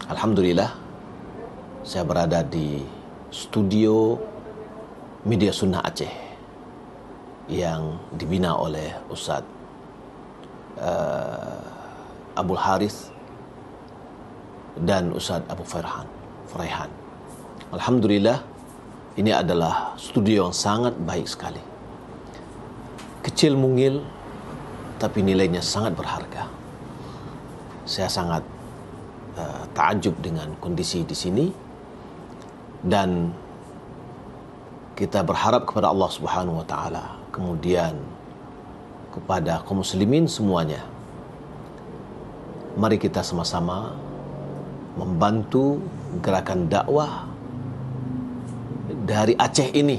Alhamdulillah, saya berada di studio Media Sunnah Aceh yang dibina oleh Ustaz Abdul Harith dan Ustaz Abu Faraihan. Alhamdulillah, ini adalah studio yang sangat baik sekali. Kecil mungil, tapi nilainya sangat berharga. Saya sangat takjub dengan kondisi di sini, dan kita berharap kepada Allah Subhanahu wa taala, kemudian kepada kaum muslimin semuanya. Mari kita sama-sama membantu gerakan dakwah dari Aceh ini,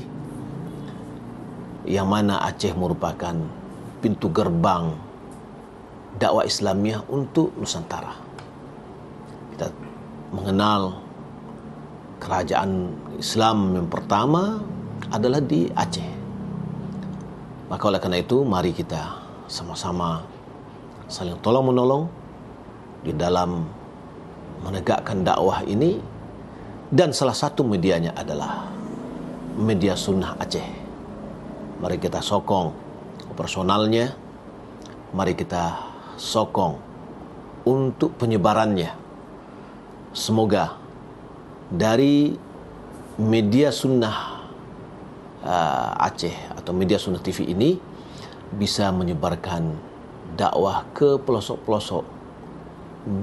yang mana Aceh merupakan pintu gerbang dakwah Islamiyah untuk Nusantara. Kita mengenal kerajaan Islam yang pertama adalah di Aceh. Maka oleh karena itu, mari kita sama-sama saling tolong-menolong di dalam menegakkan dakwah ini, dan salah satu medianya adalah Media Sunnah Aceh. Mari kita sokong operasionalnya, mari kita sokong untuk penyebarannya. Semoga dari Media Sunnah Aceh atau Media Sunnah TV ini bisa menyebarkan dakwah ke pelosok-pelosok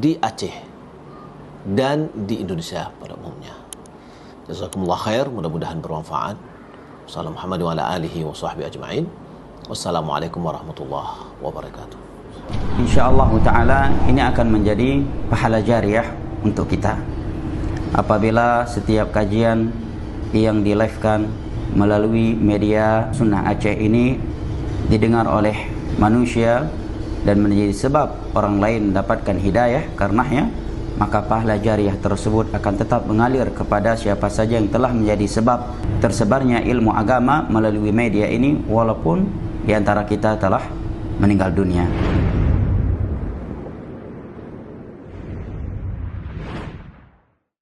di Aceh dan di Indonesia pada umumnya. Jazakumullah khair, mudah-mudahan bermanfaat. Wassalamualaikum warahmatullahi wabarakatuh. InsyaAllah ta'ala ini akan menjadi pahala jariah untuk kita apabila setiap kajian yang di-live-kan melalui Media Sunnah Aceh ini didengar oleh manusia dan menjadi sebab orang lain mendapatkan hidayah karenanya, maka pahala jariah tersebut akan tetap mengalir kepada siapa saja yang telah menjadi sebab tersebarnya ilmu agama melalui media ini, walaupun di antara kita telah meninggal dunia.